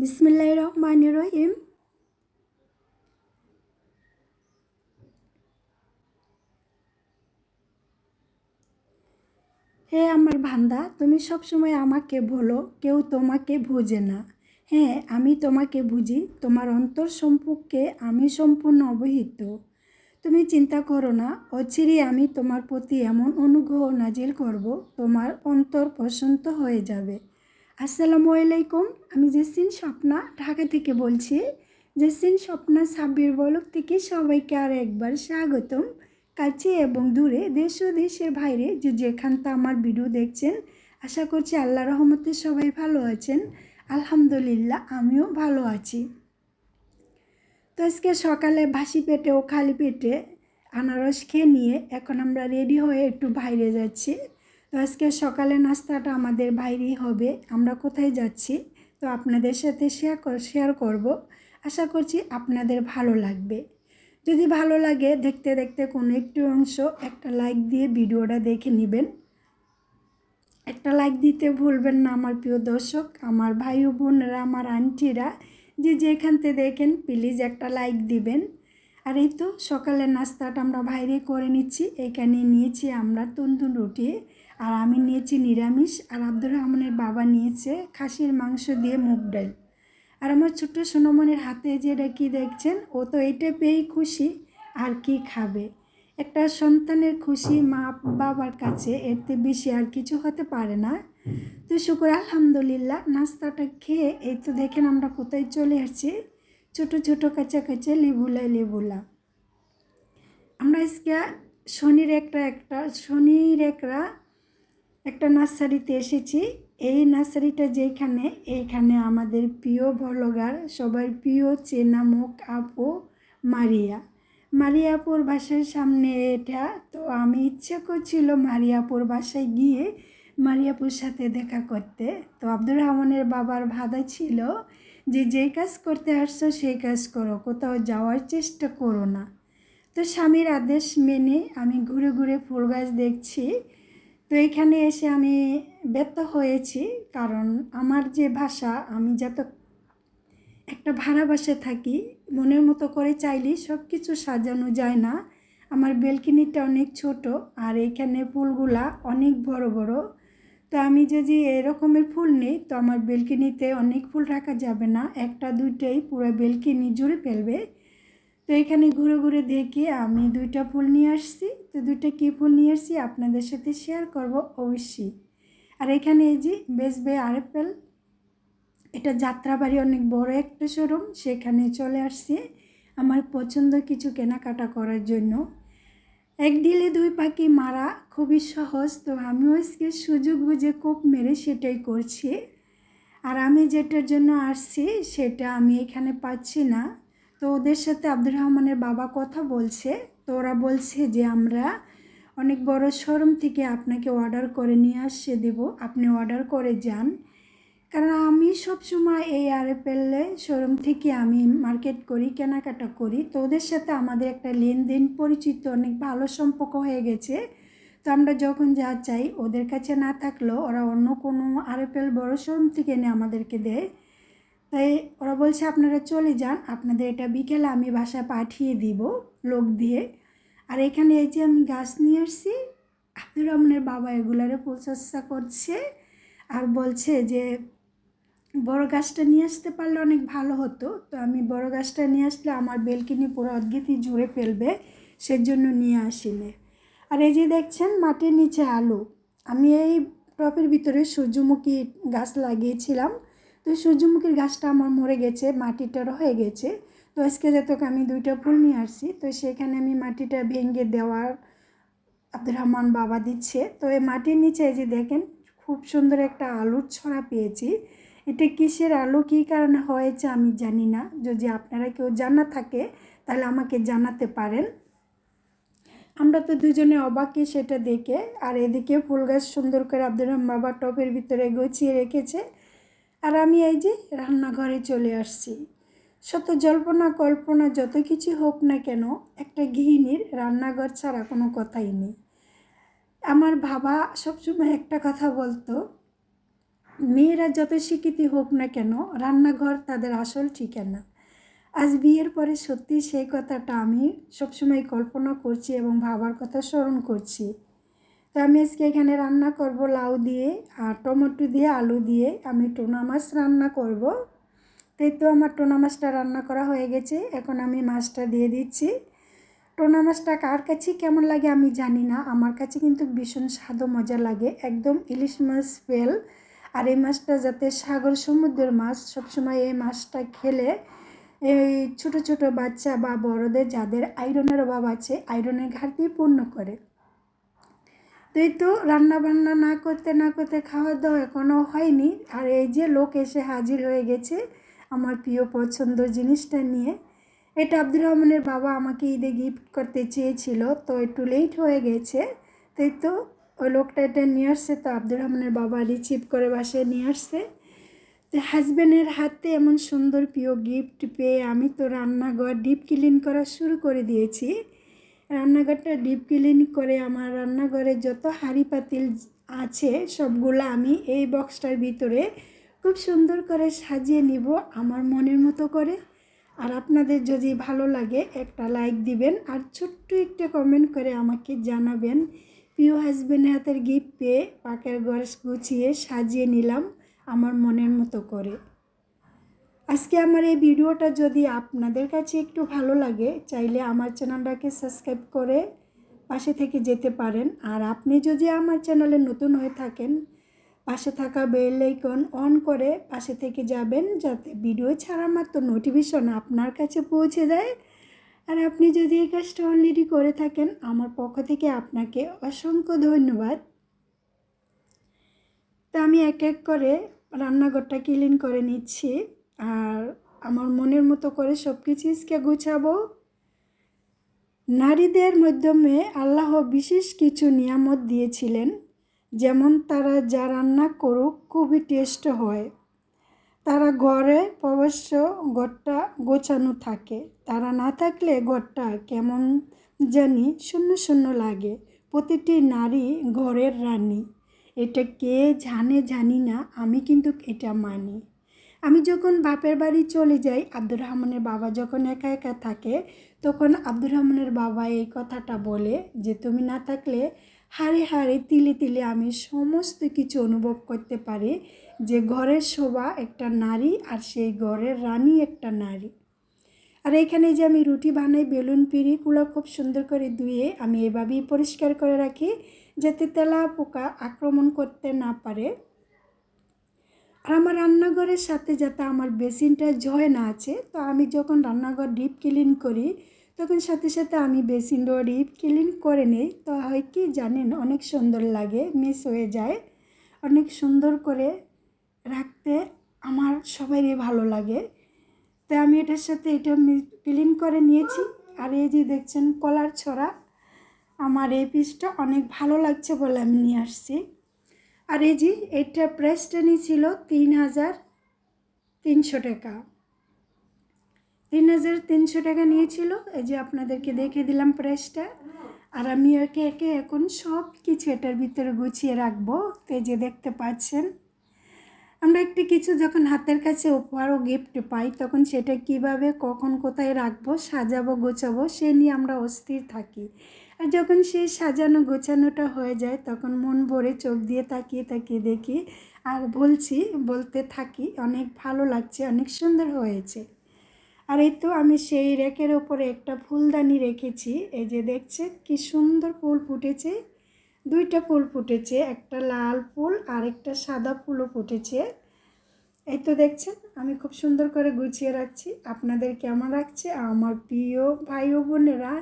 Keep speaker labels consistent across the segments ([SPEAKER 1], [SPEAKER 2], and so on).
[SPEAKER 1] বিসমিল্লাহির রহমানির রহিম। হে আমার ভান্দা, তুমি সবসময় আমাকে বলো কেউ তোমাকে বুঝে না। হ্যাঁ, আমি তোমাকে বুঝি। তোমার অন্তর সম্পর্কে আমি সম্পূর্ণ অবহিত। তুমি চিন্তা করো না, অচিরেই আমি তোমার প্রতি এমন অনুগ্রহ নাজিল করব, তোমার অন্তর প্রশান্ত হয়ে যাবে। আসসালামু আলাইকুম। আমি জেসিন স্বপ্না ঢাকা থেকে বলছি। জেসিন স্বপ্না সাব্বির বলক থেকে সবাইকে আর একবার স্বাগতম। কাছে এবং দূরে, দেশ ও দেশের বাইরে যে যেখানটা আমার ভিডিও দেখছেন, আশা করছি আল্লাহ রহমতে সবাই ভালো আছেন। আলহামদুলিল্লাহ, আমিও ভালো আছি। তো আজকে সকালে বাসি পেটে ও খালি পেটে আনারস খেয়ে নিয়ে এখন আমরা রেডি হয়ে একটু বাইরে যাচ্ছি। তো আজকে সকালে নাস্তাটা আমাদের বাইরেই হবে। আমরা কোথায় যাচ্ছি তো আপনাদের সাথে শেয়ার করব। আশা করছি আপনাদের ভালো লাগবে। যদি ভালো লাগে, দেখতে দেখতে কোনো একটু অংশ একটা লাইক দিয়ে ভিডিওটা দেখে নেবেন। একটা লাইক দিতে ভুলবেন না আমার প্রিয় দর্শক, আমার ভাই ও বোনেরা, আমার আন্টিরা, যে যেখান থেকে দেখেন প্লিজ একটা লাইক দিবেন। আর এই তো সকালের নাস্তাটা আমরা বাইরে করে নিচ্ছি। এখানে নিয়েছি আমরা তন্দুর রুটি, আর আমি নিয়েছি নিরামিষ, আর আব্দুর রহমানের বাবা নিয়েছে খাসির মাংস দিয়ে মুগ ডাল। আর আমার ছোট্ট সোনামণির হাতে যেটা কি দেখছেন, ও তো এইটা পেয়েই খুশি, আর কি খাবে। একটা সন্তানের খুশি মা বাবার কাছে এর থেকে বেশি আর কিছু হতে পারে না। তো শুকর আলহামদুলিল্লাহ, নাস্তাটা খেয়ে এই তো দেখেন আমরা কোথায় চলে আসছি। ছোটো ছোটো কাঁচা কাঁচা লেবুলা। আমরা আজকে শনির একটা নার্সারিতে এসেছি। এই নার্সারিটা এইখানে আমাদের প্রিয় ব্লগার, সবার প্রিয় চেনা মুখ আপু মারিয়াপুর বাসার সামনে এটা। তো আমি ইচ্ছে করছিল মারিয়াপুর বাসায় গিয়ে মারিয়াপুর সাথে দেখা করতে। তো আব্দুর রহমানের বাবার বাধা ছিল যে যেই কাজ করতে আসছো সেই কাজ করো, কোথাও যাওয়ার চেষ্টা করো না। তো স্বামীর আদেশ মেনে আমি ঘুরে ঘুরে ফুল গাছ দেখছি। তো এখানে এসে আমি ব্যর্থ হয়েছি, কারণ আমার যে ভাষা, আমি যত একটা ভাড়া বাসায় থাকি, মনের মতো করে চাইলেই সব কিছু সাজানো যায় না। আমার বেলকনিটা অনেক ছোট, আর এখানে ফুলগুলা অনেক বড় বড়। তো আমি যদি এরকমের ফুল নেই, তো আমার বেলকনিতে অনেক ফুল রাখা যাবে না, একটা দুইটাই পুরো বেলকনি জুড়ে ফেলবে। তো এখানে ঘুরে ঘুরে দেখি আমি দুইটা ফুল নিয়ে আসছি। তো দুইটা কী ফুল নিয়ে আসছি আপনাদের সাথে শেয়ার করব অবশ্যই। আর এখানে এই যে বেসবে আরএফএল, এটা যাত্রাবাড়ি অনেক বড় একটা শোরুম, সেখানে চলে আসছি আমার পছন্দ কিছু কেনাকাটা করার জন্য। এক ঢিলে দুই পাখি মারা খুবই সহজ। তো আমিও আজকে সুযোগ বুঝে কোপ মেরে সেটাই করছি। আর আমি যেটার জন্য আসছি সেটা আমি এখানে পাচ্ছি না। তো ওদের সাথে আব্দুর রহমানের বাবা কথা বলছে। তো ওরা বলছে যে আমরা অনেক বড় শোরুম থেকে আপনাকে অর্ডার করে নিয়ে আসছে দেব, আপনি অর্ডার করে যান। কারণ আমি সবসময় এই আরএফএল শোরুম থেকে আমি মার্কেট করি, কেনাকাটা করি। তো ওদের সাথে আমাদের একটা লেনদেন পরিচিত অনেক ভালো সম্পর্ক হয়ে গেছে। তো আমরা যখন যা চাই ওদের কাছে না থাকলেও ওরা অন্য কোনো আরএফএল বড় শোরুম থেকে এনে আমাদেরকে দেয়। তাই ওরা বলছে আপনারা চলে যান, আপনাদের এটা বিকেলে আমি বাসায় পাঠিয়ে দিব লোক দিয়ে। আর এখানে এই যে আমি গাছ নিয়ে আসছি, আব্দুর রহমানের বাবা এগুলারে প্রচেষ্টা করছে, আর বলছে যে বড় গাছটা নিয়ে আসতে পারলে অনেক ভালো হতো। তো আমি বড় গাছটা নিয়ে আসলে আমার বেলকনি পুরো অদ্গিতি জুড়ে ফেলবে, সেজন্য নিয়ে আসিনি। আর এই যে দেখছেন মাটির নিচে আলু, আমি এই টবের ভিতরে সূর্যমুখী গাছ লাগিয়েছিলাম। তো সূর্যমুখীর গাছটা আমার মরে গেছে, মাটিটা হয়ে গেছে। তো আজকে যতকে আমি দুইটা ফুল নিয়ে আসছি, তো সেখানে আমি মাটিটা ভেঙে দেওয়ার আব্দুর রহমান বাবা দিচ্ছে। তো এই মাটির নিচে এই যে দেখেন খুব সুন্দর একটা আলুর ছড়া পেয়েছি। এটা কিসের আলু, কী কারণে হয়েছে আমি জানি না। যদি আপনারা কেউ জানা থাকে তাহলে আমাকে জানাতে পারেন। আমরা তো দুজনে অবাকই সেটা দেখে। আর এদিকে ফুল গাছ সুন্দর করে আব্দুর রহমান বাবা টবের ভিতরে গুছিয়ে রেখেছে। আর আমি এই যে রান্নাঘরে চলে আসছি। শত জল্পনা কল্পনা যত কিছু হোক না কেন, একটা গৃহিণীর রান্নাঘর ছাড়া কোনো কথাই নেই। আমার বাবা সবসময় একটা কথা বলতো মেয়েরা যত শিক্ষিত হোক না কেন, রান্নাঘর তাদের আসল ঠিকানা। আজ বিয়ের পরে সত্যি সেই কথাটা আমি সবসময় কল্পনা করছি এবং ভাবার কথা স্মরণ করছি। তো আমি আজকে এখানে রান্না করব লাউ দিয়ে আর টমেটো দিয়ে, আলু দিয়ে আমি টোনা মাছ রান্না করব। তাই তো আমার টোনা মাছটা রান্না করা হয়ে গেছে, এখন আমি মাছটা দিয়ে দিচ্ছি। টোনা মাছটা কার কাছে কেমন লাগে আমি জানি না, আমার কাছে কিন্তু ভীষণ স্বাদ ও মজা লাগে, একদম ইলিশ মাছ ফেল। আর এই মাছটা যাতে সাগর সমুদ্রের মাছ, সবসময় এই মাছটা খেলে এই ছোট ছোট বাচ্চা বা বড়দের যাদের আয়রনের অভাব আছে, আয়রনের ঘাটতি পূর্ণ করে। তো এই তো রান্না বান্না না করতে খাওয়া দাওয়া এখনও হয়নি, আর এই যে লোক এসে হাজির হয়ে গেছে আমার প্রিয় পছন্দের জিনিসটা নিয়ে। এটা আব্দুর রহমানের বাবা আমাকে ঈদে গিফট করতে চেয়েছিল, তো একটু লেট হয়ে গেছে। তাই তো ওই লোকটা এটা নিয়ে আসছে, তো আব্দুর রহমানের বাবা রিসিভ করে বাসায় নিয়ে আসছে। তো হাজব্যান্ডের হাতে এমন সুন্দর প্রিয় গিফট পেয়ে আমি তো রান্নাঘর ডিপ ক্লিন করা শুরু করে দিয়েছি। রান্নাঘরটা ডিপ ক্লিন করে আমার রান্নাঘরে যত হাঁড়ি পাতিল আছে সবগুলো আমি এই বক্সটার ভিতরে খুব সুন্দর করে সাজিয়ে নিব আমার মনের মতো করে। আর আপনাদের যদি ভালো লাগে একটা লাইক দিবেন আর ছোট্ট একটা কমেন্ট করে আমাকে জানাবেন। প্রিয় হাজব্যান্ডের হাতের গিফট পেয়ে পাকের ঘর গুছিয়ে সাজিয়ে নিলাম আমার মনের মতো করে। আজকে আমার এই ভিডিওটা যদি আপনাদের কাছে একটু ভালো লাগে, চাইলে আমার চ্যানেলটাকে সাবস্ক্রাইব করে পাশে থেকে যেতে পারেন। আর আপনি যদি আমার চ্যানেলে নতুন হয়ে থাকেন, পাশে থাকা বেল আইকন অন করে পাশে থেকে যাবেন, যাতে ভিডিও ছাড়া মাত্র নোটিফিকেশন আপনার কাছে পৌঁছে যায়। আর আপনি যদি এই কাজটা অলরেডি করে থাকেন, আমার পক্ষ থেকে আপনাকে অসংখ্য ধন্যবাদ। তো আমি এক এক করে রান্নাঘরটা ক্লিন করে নিচ্ছি আর আমার মনের মতো করে সব কিছুকে গুছাবো। নারীদের মাধ্যমে আল্লাহ বিশেষ কিছু নিয়ামত দিয়েছিলেন, যেমন তারা যা রান্না করুক খুবই টেস্ট হয়। তারা ঘরে অবশ্য ঘরটা গোছানো থাকে, তারা না থাকলে ঘরটা কেমন জানি শূন্য শূন্য লাগে। প্রতিটি নারী ঘরের রানী, এটা কে জানি না, আমি কিন্তু এটা মানি। আমি যখন বাপের বাড়ি চলে যাই, আব্দুর রহমানের বাবা যখন একা একা থাকে, তখন আব্দুর রহমানের বাবা এই কথাটা বলে যে তুমি না থাকলে হাড়ে হাড়ে তিলে তিলে আমি সমস্ত কিছু অনুভব করতে পারি, যে ঘরের শোভা একটা নারী আর সেই ঘরের রানী একটা নারী। আর এখানে যে আমি রুটি বানাই, বেলুন পিঁড়িগুলো খুব সুন্দর করে ধুয়ে আমি এভাবেই পরিষ্কার করে রাখি, যাতে তেলা পোকা আক্রমণ করতে না পারে। আর আমার রান্নাঘরের সাথে যাতে আমার বেসিনটা জয় না আছে, তো আমি যখন রান্নাঘর ডিপ ক্লিন করি তখন সাথে সাথে আমি বেসিনটাও ডিপ ক্লিন করে নিই। তো হয় কি জানেন, অনেক সুন্দর লাগে, মিস হয়ে যায়। অনেক সুন্দর করে রাখতে আমার সবারই ভালো লাগে। তো আমি এটার সাথে এটা ক্লিন করে নিয়েছি। আর এই যে দেখছেন কলার ছড়া, আমার এই পিসটা অনেক ভালো লাগছে বলে আমি নিয়ে আসছি। আর এই যে এটা প্রাইসটা নিয়েছিল 3,300 টাকা। 3,300 টাকা নিয়েছিল। এই যে আপনাদেরকে দেখে দিলাম প্রাইসটা। আর আমি একে একে এখন সব কিছু এটার ভিতরে গুছিয়ে রাখবো। তো এই যে দেখতে পাচ্ছেন, আমরা একটি কিছু যখন হাতের কাছে উপহার ও গিফট পাই, তখন সেটা কিভাবে কখন কোথায় রাখবো, সাজাবো গোছাবো সে নিয়ে আমরা অস্থির থাকি। আর যখন সেই সাজানো গোছানোটা হয়ে যায়, তখন মন ভরে চোখ দিয়ে তাকিয়ে তাকিয়ে দেখি আর বলতে থাকি অনেক ভালো লাগছে, অনেক সুন্দর হয়েছে। আর এই তো আমি সেই রেকের ওপরে একটা ফুলদানি রেখেছি। এই যে দেখছেন কি সুন্দর ফুল ফুটেছে, দুইটা ফুল ফুটেছে, একটা লাল ফুল আর একটা সাদা ফুলও ফুটেছে। এই তো দেখছেন আমি খুব সুন্দর করে গুছিয়ে রাখছি। আপনাদের কেমন লাগছে? আমার প্রিয় ভাই ও বোনেরা,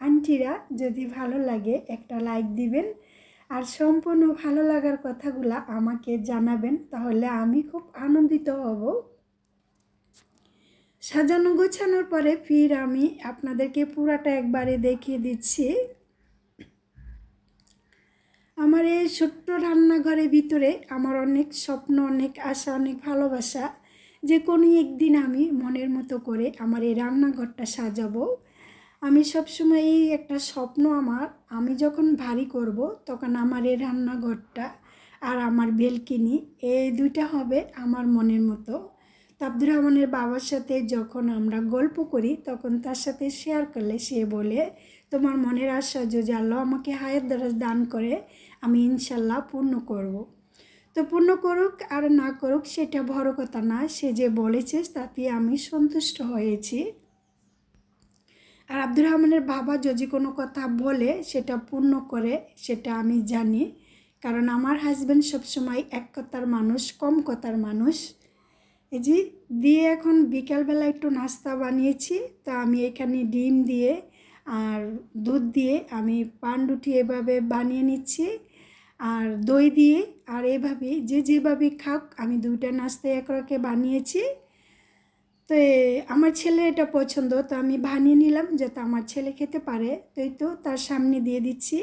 [SPEAKER 1] আন্টিরা, যদি ভালো লাগে একটা লাইক দিবেন আর সম্পূর্ণ ভালো লাগার কথাগুলো আমাকে জানাবেন, তাহলে আমি খুব আনন্দিত হব। সাজানো গোছানোর পরে ফির আমি আপনাদেরকে পুরাটা একবারে দেখিয়ে দিচ্ছি। আমার এই ছোট্ট রান্নাঘরের ভিতরে আমার অনেক স্বপ্ন, অনেক আশা, অনেক ভালোবাসা, যে কোনো একদিন আমি মনের মতো করে আমার এই রান্নাঘরটা সাজাবো। আমি সবসময় এই একটা স্বপ্ন আমার, আমি যখন বাড়ি করব তখন আমার এই রান্নাঘরটা আর আমার বেলকিনি, এই দুইটা হবে আমার মনের মতো। তো আব্দুর রহমানের বাবার সাথে যখন আমরা গল্প করি তখন তার সাথে শেয়ার করলে সে বলে, তোমার মনের আশা যদি আল্লাহ আমাকে হায়াত দারাজ দান করে আমি ইনশাল্লাহ পূর্ণ করব। তো পূর্ণ করুক আর না করুক সেটা বড় কথা না, সে যে বলেছে তাতে আমি সন্তুষ্ট হয়েছি। আর আব্দুর রহমানের বাবা যদি কোনো কথা বলে সেটা পূর্ণ করে সেটা আমি জানি, কারণ আমার হাজব্যান্ড সবসময় এক কথার মানুষ, কম কথার মানুষ। এই যে দিয়ে এখন বিকালবেলা একটু নাস্তা বানিয়েছি, তো আমি এখানে ডিম দিয়ে আর দুধ দিয়ে আমি পাউরুটি এভাবে বানিয়ে নিচ্ছি আর দই দিয়ে, আর এভাবেই যে যেভাবে খাক আমি দুইটা নাস্তা একরকে বানিয়েছি। তো আমার ছেলে এটা পছন্দ, তো আমি বানিয়ে নিলাম যাতে আমার ছেলে খেতে পারে, তো এই তো তার সামনে দিয়ে দিচ্ছি।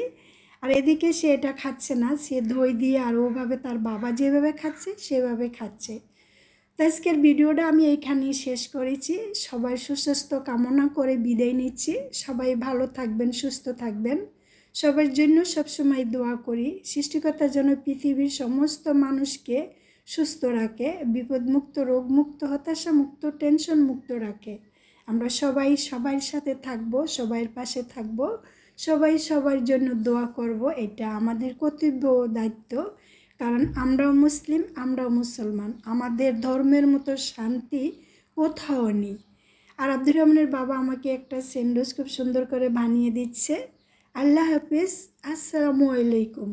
[SPEAKER 1] আর এদিকে সে এটা খাচ্ছে না, সে দই দিয়ে আর ওভাবে তার বাবা যেভাবে খাচ্ছে সেভাবে খাচ্ছে। তো আজকের ভিডিওটা আমি এইখানেই শেষ করেছি। সবাই সুস্বাস্থ্য কামনা করে বিদায় নিচ্ছি। সবাই ভালো থাকবেন, সুস্থ থাকবেন। সবার জন্য সবসময় দোয়া করি, সৃষ্টিকর্তা যেন পৃথিবীর সমস্ত মানুষকে সুস্থ রাখে, বিপদমুক্ত, রোগমুক্ত, হতাশামুক্ত, টেনশন মুক্ত রাখে। আমরা সবাই সবার সাথে থাকবো, সবার পাশে থাকবো, সবাই সবার জন্য দোয়া করব। এটা আমাদের কর্তব্য ও দায়িত্ব, কারণ আমরাও মুসলিম, আমরাও মুসলমান, আমাদের ধর্মের মতো শান্তি কোথাও নেই। আর আব্দুর রহমানের বাবা আমাকে একটা স্যান্ডউইচ খুব সুন্দর করে বানিয়ে দিচ্ছে। আল্লাহ হাফিজ, আসসালামু আলাইকুম।